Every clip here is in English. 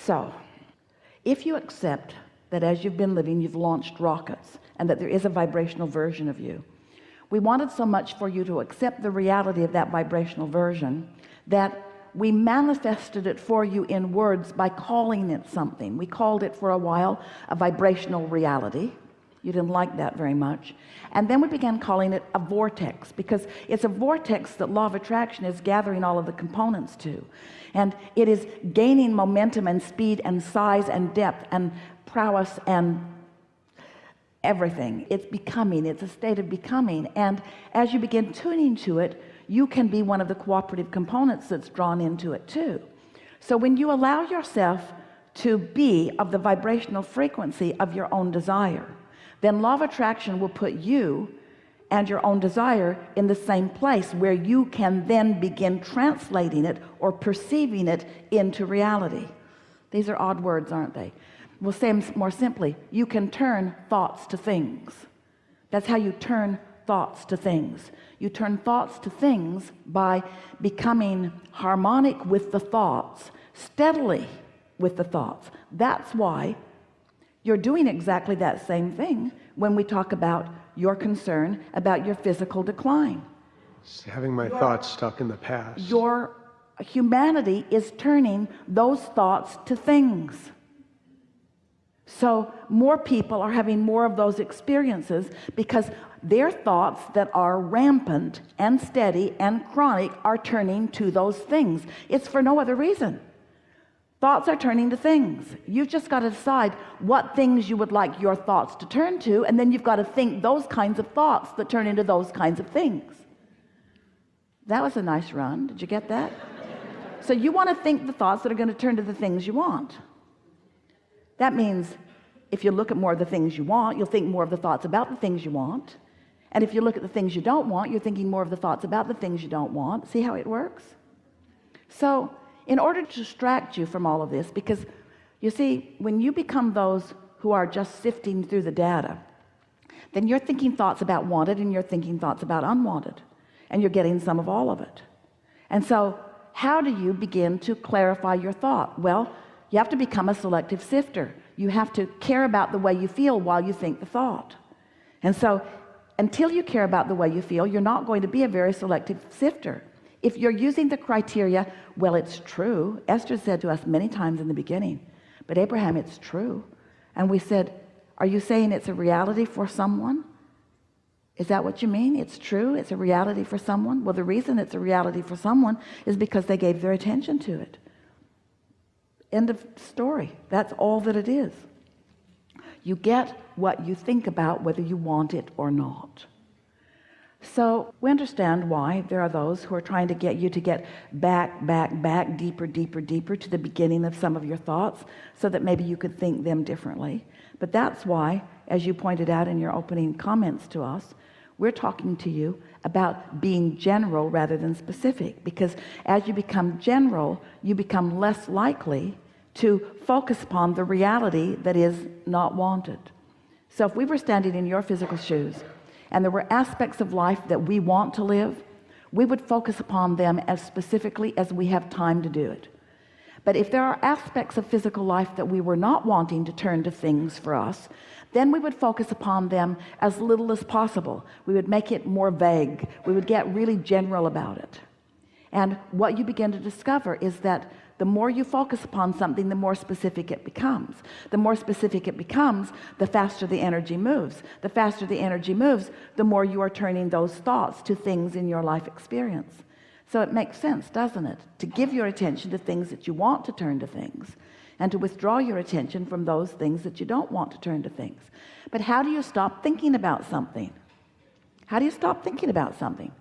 So if you accept that as you've been living you've launched rockets and that there is a vibrational version of you, we wanted so much for you to accept the reality of that vibrational version that we manifested it for you in words by calling it something. We called it for a while a vibrational reality. You didn't like that very much. And then we began calling it a vortex, because it's a vortex that law of attraction is gathering all of the components to, and it is gaining momentum and speed and size and depth and prowess and everything. It's becoming, it's a state of becoming, and as you begin tuning to it, you can be one of the cooperative components that's drawn into it too. So when you allow yourself to be of the vibrational frequency of your own desire, then law of attraction will put you and your own desire in the same place where you can then begin translating it or perceiving it into reality. These are odd words, aren't they? We'll say them more simply. You can turn thoughts to things. That's how you turn thoughts to things. You turn thoughts to things by becoming harmonic with the thoughts, steadily with the thoughts. That's why you're doing exactly that same thing when we talk about your concern about your physical decline. It's having my thoughts stuck in the past. Your humanity is turning those thoughts to things. So more people are having more of those experiences because their thoughts that are rampant and steady and chronic are turning to those things. It's for no other reason. Thoughts are turning to things. You've just got to decide what things you would like your thoughts to turn to, and then you've got to think those kinds of thoughts that turn into those kinds of things. That was a nice run. Did you get that? So you want to think the thoughts that are going to turn to the things you want. That means if you look at more of the things you want, you'll think more of the thoughts about the things you want. And if you look at the things you don't want, you're thinking more of the thoughts about the things you don't want. See how it works? So in order to distract you from all of this, because you see, when you become those who are just sifting through the data, then you're thinking thoughts about wanted and you're thinking thoughts about unwanted, and you're getting some of all of it. And so how do you begin to clarify your thought? Well, you have to become a selective sifter. You have to care about the way you feel while you think the thought. And so until you care about the way you feel, you're not going to be a very selective sifter. If you're using the criteria, well, it's true. Esther said to us many times in the beginning, but Abraham, it's true. And we said, are you saying it's a reality for someone? Is that what you mean? It's true, it's a reality for someone? Well, the reason it's a reality for someone is because they gave their attention to it. End of story. That's all that it is. You get what you think about, whether you want it or not. So we understand why there are those who are trying to get you to get back, deeper to the beginning of some of your thoughts so that maybe you could think them differently. But that's why, as you pointed out in your opening comments to us, we're talking to you about being general rather than specific, because as you become general, you become less likely to focus upon the reality that is not wanted. So if we were standing in your physical shoes and there were aspects of life that we want to live, we would focus upon them as specifically as we have time to do it. But if there are aspects of physical life that we were not wanting to turn to things for us, then we would focus upon them as little as possible. We would make it more vague. We would get really general about it. And what you begin to discover is that the more you focus upon something, the more specific it becomes. The more specific it becomes, the faster the energy moves. The faster the energy moves, the more you are turning those thoughts to things in your life experience. So it makes sense, doesn't it, to give your attention to things that you want to turn to things, and to withdraw your attention from those things that you don't want to turn to things. But how do you stop thinking about something? How do you stop thinking about something?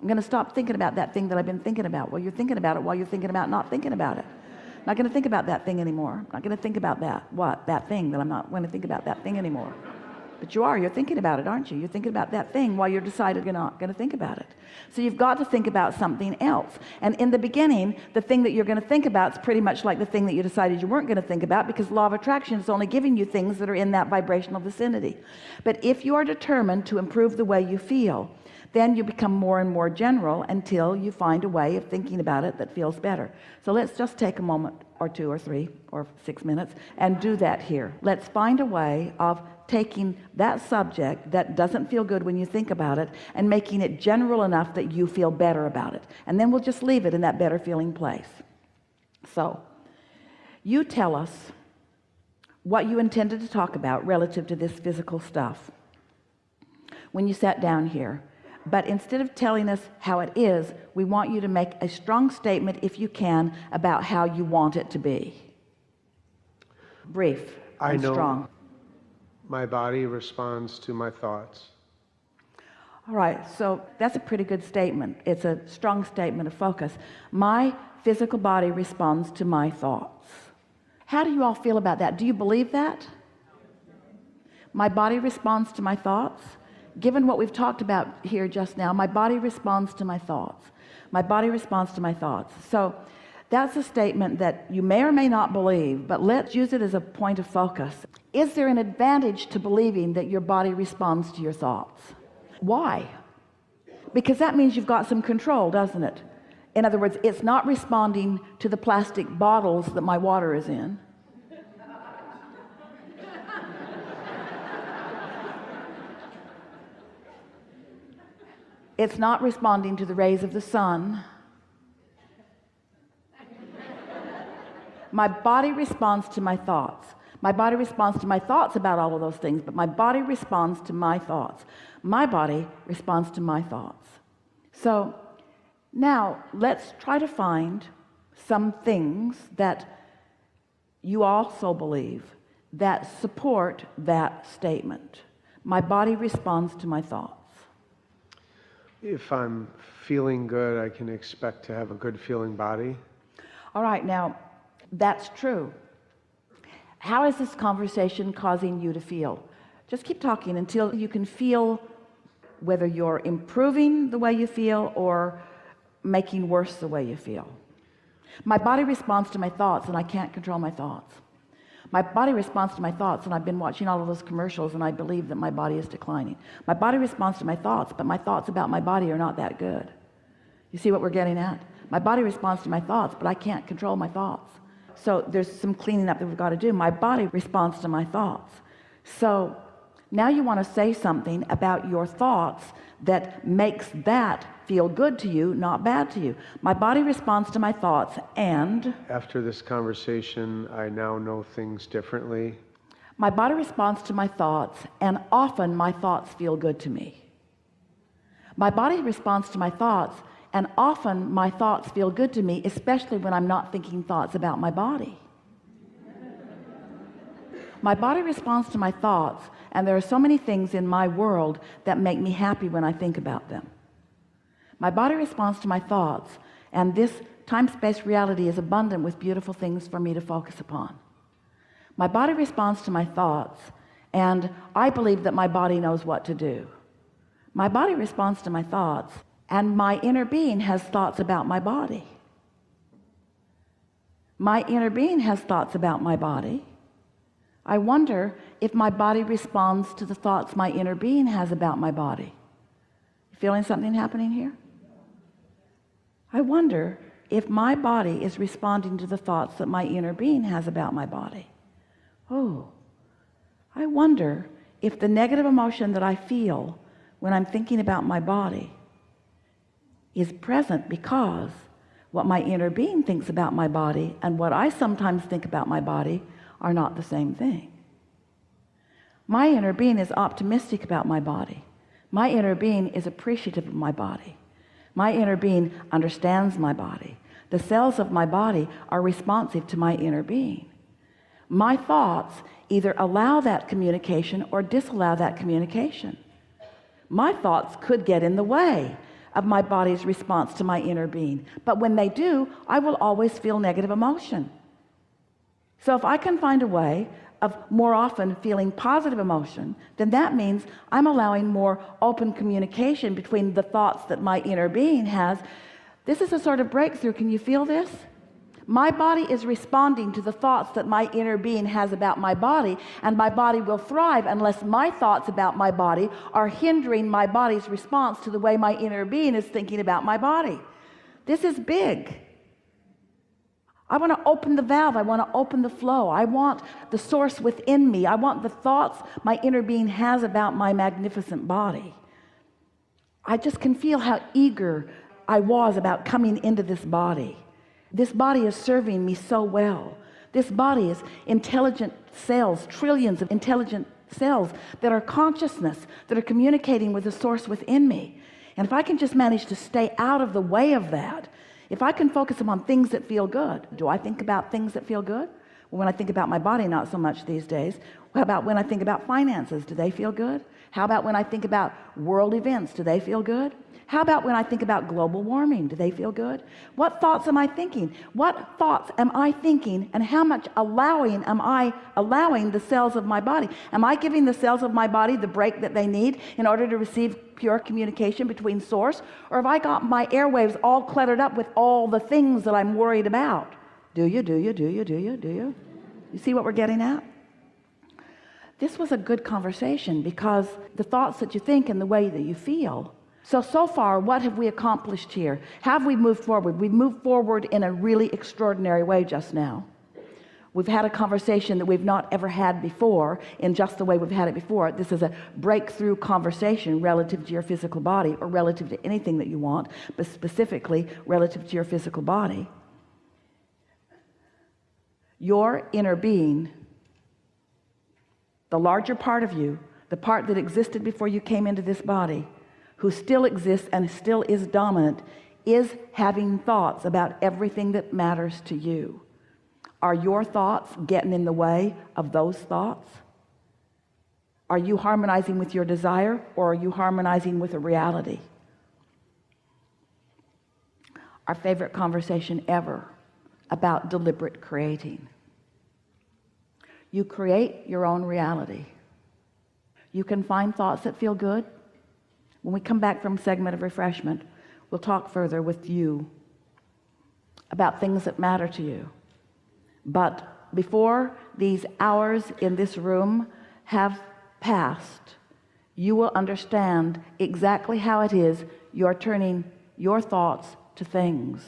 I'm going to stop thinking about that thing that I've been thinking about. Well, you're thinking about it while you're thinking about not thinking about it. I'm not going to think about that thing anymore. I'm not going to think about that thing that I'm not going to think about that thing anymore. But you're thinking about it, aren't you? You're thinking about that thing while you're decided you're not going to think about it. So you've got to think about something else. And in the beginning, the thing that you're going to think about is pretty much like the thing that you decided you weren't going to think about, because law of attraction is only giving you things that are in that vibrational vicinity. But if you are determined to improve the way you feel, then you become more and more general until you find a way of thinking about it that feels better. So let's just take a moment or 2 or 3 or 6 minutes and do that here. Let's find a way of taking that subject that doesn't feel good when you think about it and making it general enough that you feel better about it. And then we'll just leave it in that better feeling place. So you tell us what you intended to talk about relative to this physical stuff when you sat down here. But instead of telling us how it is, we want you to make a strong statement, if you can, about how you want it to be. Brief and strong. My body responds to my thoughts. All right, so that's a pretty good statement. It's a strong statement of focus. My physical body responds to my thoughts. How do you all feel about that? Do you believe that? My body responds to my thoughts? Given what we've talked about here just now, my body responds to my thoughts. My body responds to my thoughts. So that's a statement that you may or may not believe, but let's use it as a point of focus. Is there an advantage to believing that your body responds to your thoughts? Why? Because that means you've got some control, doesn't it? In other words, it's not responding to the plastic bottles that my water is in. It's not responding to the rays of the sun. My body responds to my thoughts. My body responds to my thoughts about all of those things, but my body responds to my thoughts. My body responds to my thoughts. So now let's try to find some things that you also believe that support that statement. My body responds to my thoughts. If I'm feeling good, I can expect to have a good feeling body. All right, now that's true. How is this conversation causing you to feel? Just keep talking until you can feel whether you're improving the way you feel or making worse the way you feel. My body responds to my thoughts, and I can't control my thoughts. My body responds to my thoughts, and I've been watching all of those commercials, and I believe that my body is declining. My body responds to my thoughts, but my thoughts about my body are not that good. You see what we're getting at? My body responds to my thoughts, but I can't control my thoughts. So there's some cleaning up that we've got to do. My body responds to my thoughts. So now you want to say something about your thoughts that makes that feel good to you, not bad to you. My body responds to my thoughts, and after this conversation, I now know things differently. My body responds to my thoughts, and often my thoughts feel good to me. My body responds to my thoughts, and often my thoughts feel good to me, especially when I'm not thinking thoughts about my body. My body responds to my thoughts, and there are so many things in my world that make me happy when I think about them. My body responds to my thoughts, and this time-space reality is abundant with beautiful things for me to focus upon. My body responds to my thoughts, and I believe that my body knows what to do. My body responds to my thoughts, and my inner being has thoughts about my body. My inner being has thoughts about my body. I wonder if my body responds to the thoughts my inner being has about my body. You feeling something happening here? I wonder if my body is responding to the thoughts that my inner being has about my body. Oh, I wonder if the negative emotion that I feel when I'm thinking about my body is present because what my inner being thinks about my body and what I sometimes think about my body are not the same thing. My inner being is optimistic about my body. My inner being is appreciative of my body. My inner being understands my body. The cells of my body are responsive to my inner being. My thoughts either allow that communication or disallow that communication. My thoughts could get in the way of my body's response to my inner being, but when they do, I will always feel negative emotion. So if I can find a way of more often feeling positive emotion, then that means I'm allowing more open communication between the thoughts that my inner being has. This is a sort of breakthrough. Can you feel this? My body is responding to the thoughts that my inner being has about my body, and my body will thrive unless my thoughts about my body are hindering my body's response to the way my inner being is thinking about my body. This is big. I want to open the valve. I want to open the flow. I want the source within me. I want the thoughts my inner being has about my magnificent body. I just can feel how eager I was about coming into this body. This body is serving me so well. This body is intelligent cells, trillions of intelligent cells that are consciousness, that are communicating with the source within me. And if I can just manage to stay out of the way of that, if I can focus on things that feel good. Do I think about things that feel good? Well, when I think about my body, not so much these days. How about when I think about finances? Do they feel good? How about when I think about world events? Do they feel good? How about when I think about global warming? Do they feel good? What thoughts am I thinking? What thoughts am I thinking? And how much allowing am I allowing the cells of my body? Am I giving the cells of my body the break that they need in order to receive pure communication between source? Or have I got my airwaves all cluttered up with all the things that I'm worried about? Do you? You see what we're getting at? This was a good conversation, because the thoughts that you think and the way that you feel. So far, what have we accomplished here? Have we moved forward? We've moved forward in a really extraordinary way just now. We've had a conversation that we've not ever had before in just the way we've had it before. This is a breakthrough conversation relative to your physical body, or relative to anything that you want, but specifically relative to your physical body. Your inner being, the larger part of you, the part that existed before you came into this body, who still exists and still is dominant, is having thoughts about everything that matters to you. Are your thoughts getting in the way of those thoughts? Are you harmonizing with your desire, or are you harmonizing with a reality? Our favorite conversation ever about deliberate creating. You create your own reality. You can find thoughts that feel good. When we come back from segment of refreshment, we'll talk further with you about things that matter to you. But before these hours in this room have passed, you will understand exactly how it is you're turning your thoughts to things,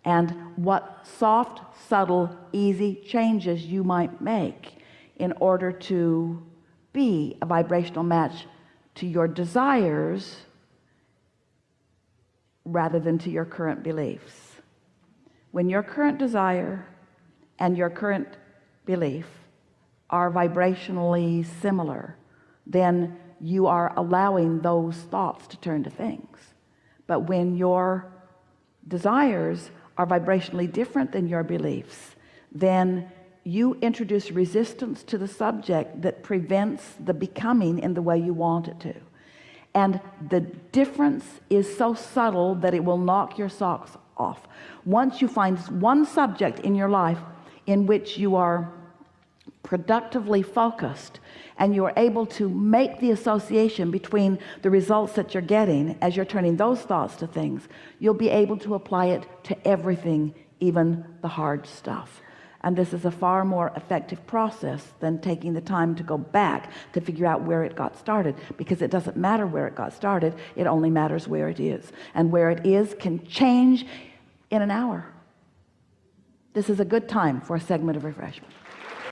and what soft, subtle, easy changes you might make in order to be a vibrational match to your desires rather than to your current beliefs. When your current desire and your current belief are vibrationally similar, then you are allowing those thoughts to turn to things. But when your desires are vibrationally different than your beliefs, then you introduce resistance to the subject that prevents the becoming in the way you want it to. And the difference is so subtle that it will knock your socks off. Once you find one subject in your life in which you are productively focused, and you are able to make the association between the results that you're getting as you're turning those thoughts to things, you'll be able to apply it to everything, even the hard stuff. And this is a far more effective process than taking the time to go back to figure out where it got started, because it doesn't matter where it got started, it only matters where it is. And where it is can change in an hour. This is a good time for a segment of refreshment.